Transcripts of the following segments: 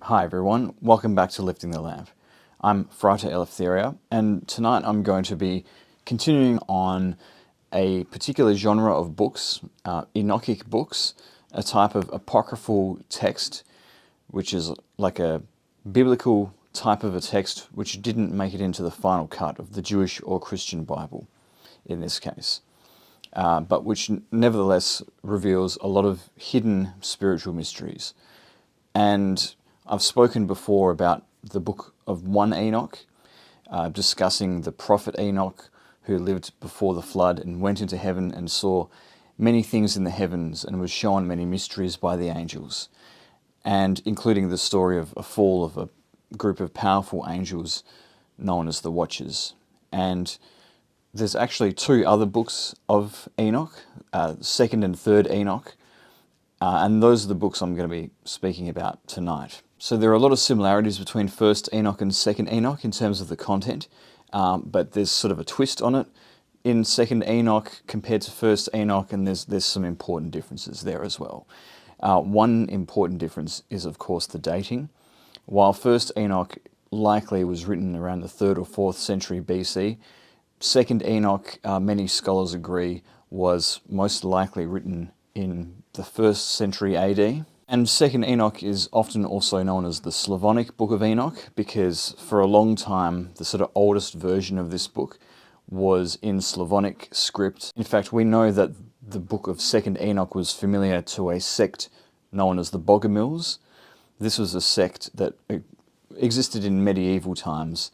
Hi everyone, welcome back to Lifting the Lamp. I'm Frater Eleftheria, and tonight I'm going to be continuing on a particular genre of books, Enochic books, a type of apocryphal text, which is like a biblical type of a text which didn't make it into the final cut of the Jewish or Christian Bible, in this case, but which nevertheless reveals a lot of hidden spiritual mysteries. And I've spoken before about the book of 1 Enoch, discussing the prophet Enoch who lived before the flood and went into heaven and saw many things in the heavens and was shown many mysteries by the angels, and including the story of a fall of a group of powerful angels known as the Watchers. And there's actually two other books of Enoch, 2nd and 3rd Enoch, and those are the books I'm going to be speaking about tonight. So there are a lot of similarities between 1st Enoch and 2nd Enoch in terms of the content, but there's sort of a twist on it in 2nd Enoch compared to 1st Enoch, and there's some important differences there as well. One important difference is, of course, the dating. While 1st Enoch likely was written around the 3rd or 4th century BC, 2nd Enoch, many scholars agree, was most likely written in the 1st century AD. And 2nd Enoch is often also known as the Slavonic Book of Enoch because for a long time the sort of oldest version of this book was in Slavonic script. In fact, we know that the book of 2nd Enoch was familiar to a sect known as the Bogomils. This was a sect that existed in medieval times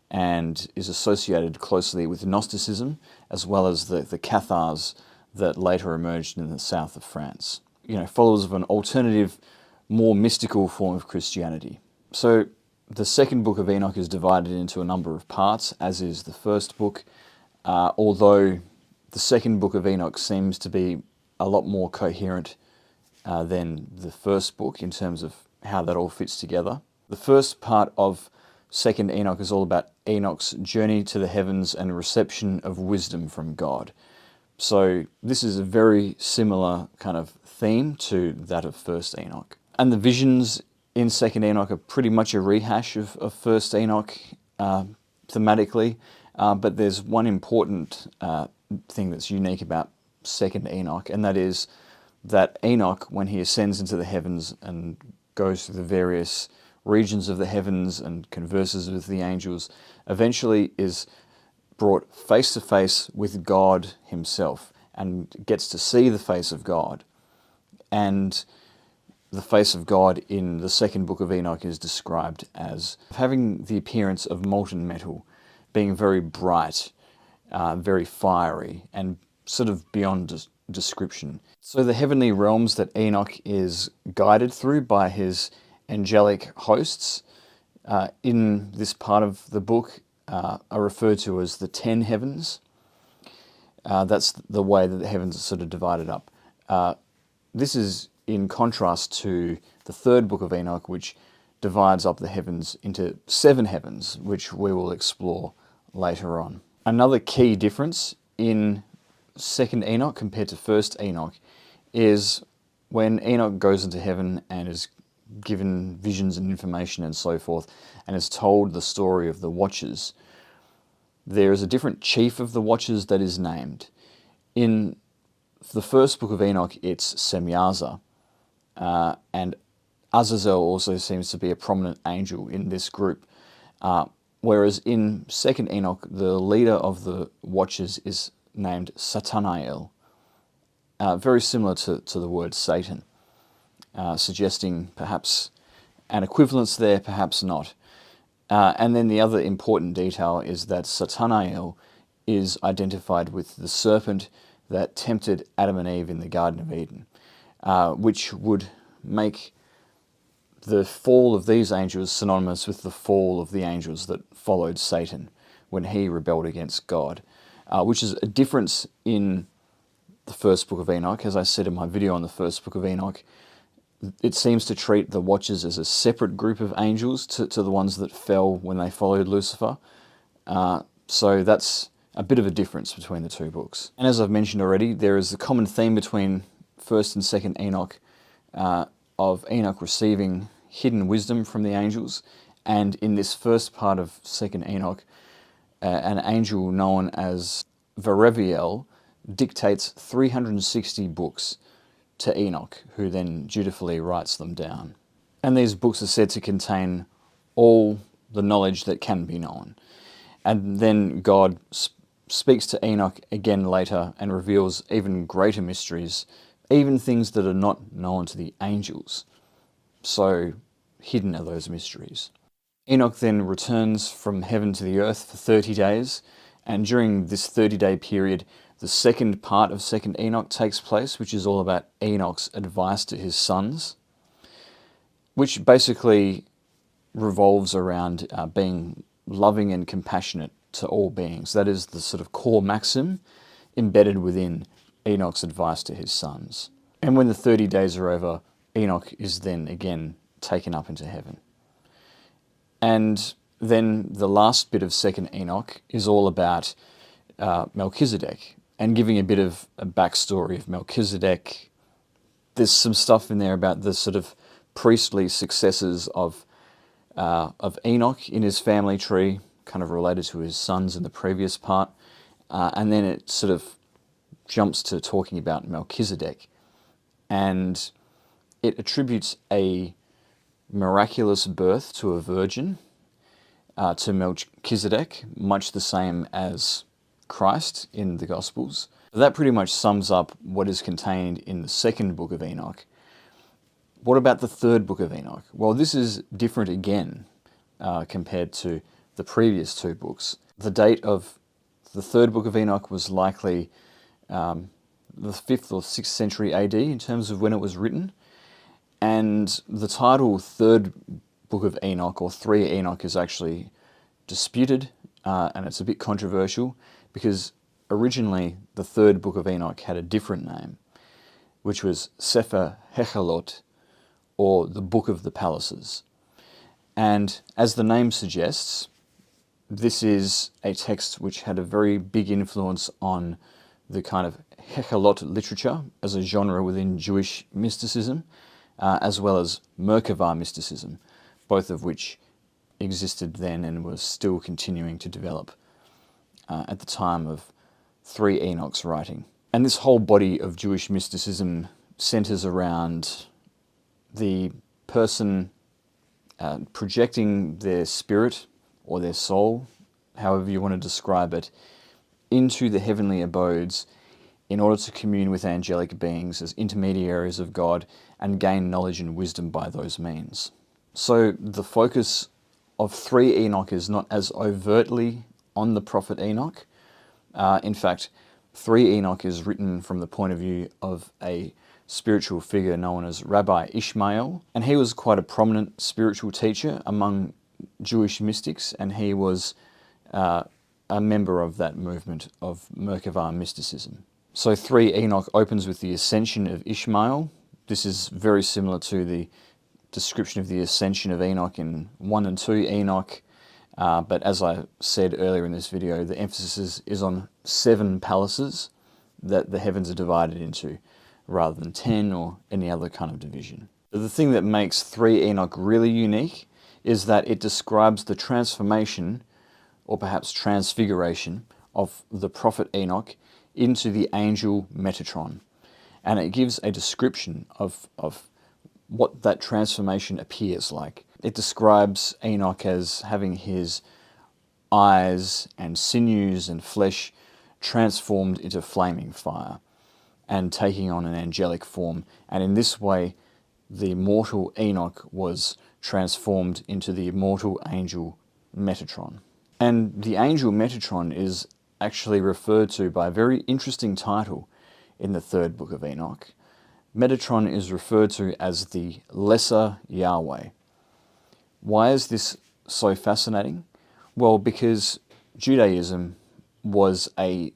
and is associated closely with Gnosticism, as well as the Cathars that later emerged in the south of France. You know, followers of an alternative, more mystical form of Christianity. So the second book of Enoch is divided into a number of parts, as is the first book, although the second book of Enoch seems to be a lot more coherent than the first book in terms of how that all fits together. The first part of 2nd Enoch is all about Enoch's journey to the heavens and reception of wisdom from God. So this is a very similar kind of theme to that of 1st Enoch. And the visions in 2nd Enoch are pretty much a rehash of 1st Enoch thematically, but there's one important thing that's unique about 2nd Enoch, and that is that Enoch, when he ascends into the heavens and goes through the various regions of the heavens and converses with the angels, eventually is brought face to face with God himself and gets to see the face of God. And the face of God in the second book of Enoch is described as having the appearance of molten metal, being very bright, very fiery, and sort of beyond description. So the heavenly realms that Enoch is guided through by his angelic hosts in this part of the book are referred to as the 10 heavens. That's the way that the heavens are sort of divided up. This is in contrast to the third book of Enoch, which divides up the heavens into 7 heavens, which we will explore later on. Another key difference in 2nd Enoch compared to 1st Enoch is when Enoch goes into heaven and is given visions and information and so forth, and is told the story of the Watchers, there is a different chief of the Watchers that is named. In the first book of Enoch, it's Semyaza, and Azazel also seems to be a prominent angel in this group, whereas in 2nd Enoch, the leader of the Watchers is named Satanael, very similar to the word Satan, suggesting perhaps an equivalence there, perhaps not. And then the other important detail is that Satanael is identified with the serpent that tempted Adam and Eve in the Garden of Eden, which would make the fall of these angels synonymous with the fall of the angels that followed Satan when he rebelled against God, which is a difference in the first book of Enoch. As I said in my video on the first book of Enoch, it seems to treat the Watchers as a separate group of angels to the ones that fell when they followed Lucifer. So that's a bit of a difference between the two books. And as I've mentioned already, there is a common theme between 1st and 2nd Enoch of Enoch receiving hidden wisdom from the angels. And in this first part of 2nd Enoch, an angel known as Vereviel dictates 360 books to Enoch, who then dutifully writes them down. And these books are said to contain all the knowledge that can be known. And then God speaks to Enoch again later and reveals even greater mysteries, even things that are not known to the angels. So hidden are those mysteries. Enoch then returns from heaven to the earth for 30 days, and during this 30-day period, the second part of 2nd Enoch takes place, which is all about Enoch's advice to his sons, which basically revolves around being loving and compassionate to all beings. That is the sort of core maxim embedded within Enoch's advice to his sons. And when the 30 days are over, Enoch is then again taken up into heaven. And then the last bit of 2nd Enoch is all about Melchizedek, and giving a bit of a backstory of Melchizedek. There's some stuff in there about the sort of priestly successors of Enoch in his family tree, kind of related to his sons in the previous part. And then it sort of jumps to talking about Melchizedek. And it attributes a miraculous birth to a virgin, to Melchizedek, much the same as Christ in the Gospels. That pretty much sums up what is contained in the 2nd book of Enoch. What about the 3rd book of Enoch? Well, this is different again compared to the previous 2 books. The date of the 3rd book of Enoch was likely the 5th or 6th century AD in terms of when it was written. And the title 3rd book of Enoch, or 3 Enoch, is actually disputed, and it's a bit controversial, because originally the 3rd book of Enoch had a different name, which was Sefer Hechelot, or the Book of the Palaces. And as the name suggests, this is a text which had a very big influence on the kind of Hechelot literature as a genre within Jewish mysticism, as well as Merkavah mysticism, both of which existed then and were still continuing to develop at the time of 3 Enoch's writing. And this whole body of Jewish mysticism centers around the person projecting their spirit or their soul, however you want to describe it, into the heavenly abodes in order to commune with angelic beings as intermediaries of God and gain knowledge and wisdom by those means. So the focus of 3 Enoch is not as overtly on the prophet Enoch. In fact, 3 Enoch is written from the point of view of a spiritual figure known as Rabbi Ishmael, and he was quite a prominent spiritual teacher among Jewish mystics, and he was a member of that movement of Merkavah mysticism. So 3 Enoch opens with the ascension of Ishmael. This is very similar to the description of the ascension of Enoch in 1 and 2 Enoch, but as I said earlier in this video, the emphasis is on 7 palaces that the heavens are divided into, rather than 10 or any other kind of division. The thing that makes 3 Enoch really unique is that it describes the transformation, or perhaps transfiguration, of the prophet Enoch into the angel Metatron. And it gives a description of what that transformation appears like. It describes Enoch as having his eyes and sinews and flesh transformed into flaming fire and taking on an angelic form. And in this way, the mortal Enoch was transformed into the immortal angel Metatron. And the angel Metatron is actually referred to by a very interesting title in the 3rd book of Enoch. Metatron is referred to as the Lesser Yahweh. Why is this so fascinating? Well, because Judaism was a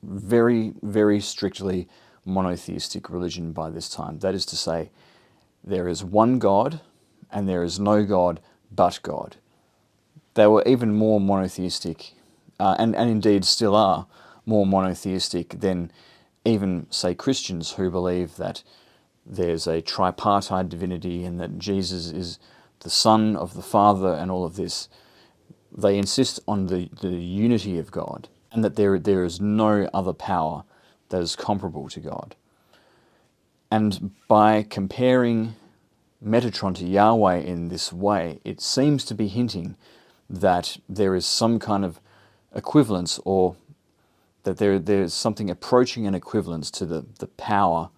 very, very strictly monotheistic religion by this time. That is to say, there is one God and there is no God but God. They were even more monotheistic, and indeed still are more monotheistic than even, say, Christians who believe that there's a tripartite divinity and that Jesus is the Son, of the Father, and all of this, they insist on the unity of God, and that there is no other power that is comparable to God. And by comparing Metatron to Yahweh in this way, it seems to be hinting that there is some kind of equivalence, or that there's something approaching an equivalence to the power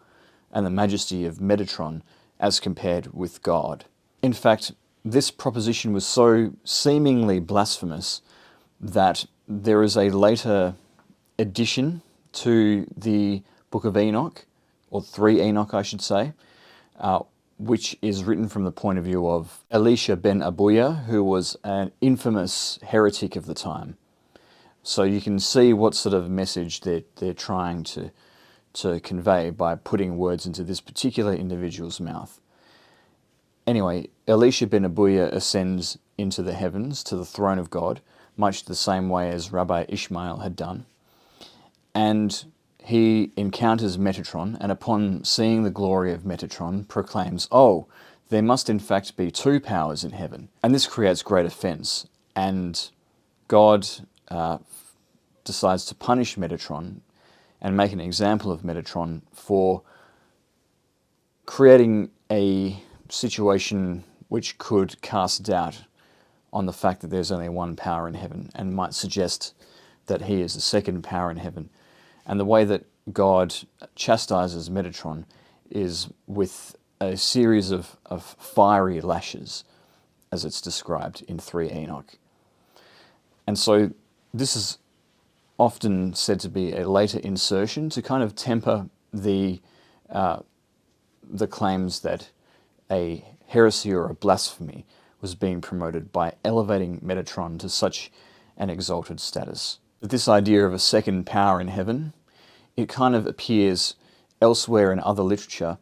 and the majesty of Metatron as compared with God. In fact, this proposition was so seemingly blasphemous that there is a later addition to the Book of Enoch, or 3 Enoch I should say, which is written from the point of view of Elisha ben Abuya, who was an infamous heretic of the time. So you can see what sort of message they're trying to convey by putting words into this particular individual's mouth. Anyway, Elisha ben Abuya ascends into the heavens to the throne of God, much the same way as Rabbi Ishmael had done. And he encounters Metatron, and upon seeing the glory of Metatron, proclaims, "Oh, there must in fact be 2 powers in heaven." And this creates great offense, and God decides to punish Metatron and make an example of Metatron for creating a situation which could cast doubt on the fact that there's only one power in heaven, and might suggest that he is the second power in heaven. And the way that God chastises Metatron is with a series of fiery lashes, as it's described in 3 Enoch. And so this is often said to be a later insertion to kind of temper the claims that a heresy or a blasphemy was being promoted by elevating Metatron to such an exalted status. But this idea of a second power in heaven, it kind of appears elsewhere in other literature,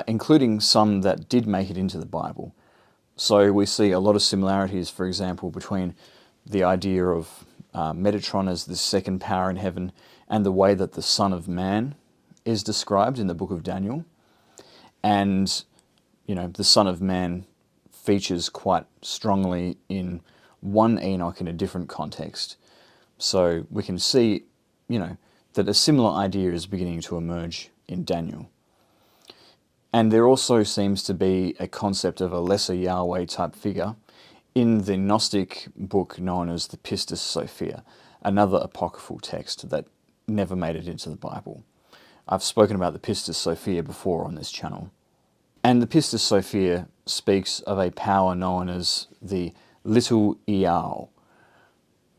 including some that did make it into the Bible. So we see a lot of similarities, for example, between the idea of Metatron as the second power in heaven and the way that the Son of Man is described in the book of Daniel. And, you know, the Son of Man features quite strongly in 1 Enoch in a different context. So we can see, you know, that a similar idea is beginning to emerge in Daniel. And there also seems to be a concept of a lesser Yahweh type figure in the Gnostic book known as the Pistis Sophia, another apocryphal text that never made it into the Bible. I've spoken about the Pistis Sophia before on this channel. And the Pistis Sophia speaks of a power known as the Little Iao,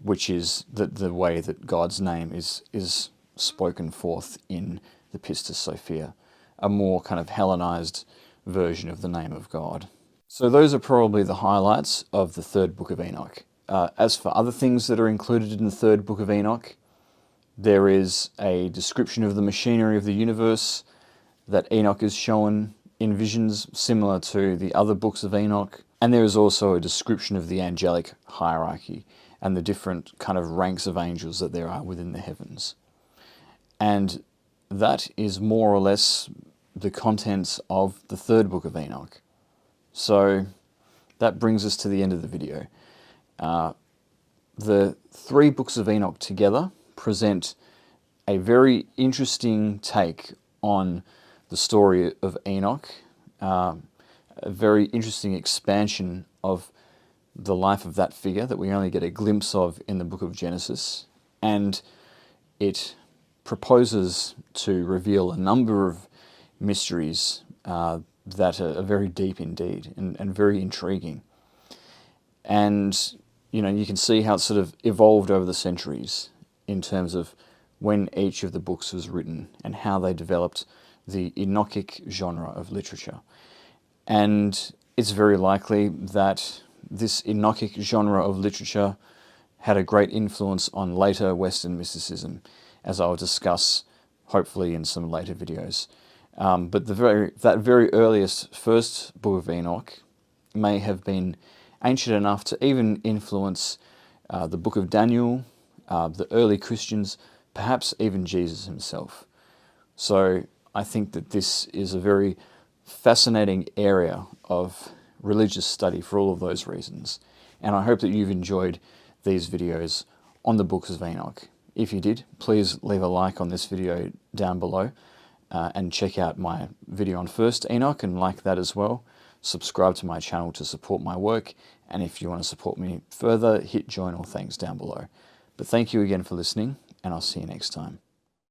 which is the way that God's name is spoken forth in the Pistis Sophia, a more kind of Hellenized version of the name of God. So those are probably the highlights of the 3rd book of Enoch. As for other things that are included in the 3rd book of Enoch, there is a description of the machinery of the universe that Enoch is shown in visions similar to the other books of Enoch. And there is also a description of the angelic hierarchy and the different kind of ranks of angels that there are within the heavens. And that is more or less the contents of the 3rd book of Enoch. So that brings us to the end of the video. The 3 books of Enoch together present a very interesting take on the story of Enoch, a very interesting expansion of the life of that figure that we only get a glimpse of in the book of Genesis, and it proposes to reveal a number of mysteries that are very deep indeed and very intriguing. And, you know, you can see how it sort of evolved over the centuries in terms of when each of the books was written and how they developed the Enochic genre of literature. And it's very likely that this Enochic genre of literature had a great influence on later Western mysticism, as I'll discuss hopefully in some later videos. But that very earliest first book of Enoch may have been ancient enough to even influence the book of Daniel, the early Christians, perhaps even Jesus himself. So I think that this is a very fascinating area of religious study for all of those reasons. And I hope that you've enjoyed these videos on the books of Enoch. If you did, please leave a like on this video down below and check out my video on First Enoch and like that as well. Subscribe to my channel to support my work, and if you want to support me further, hit join or thanks down below. But thank you again for listening, and I'll see you next time.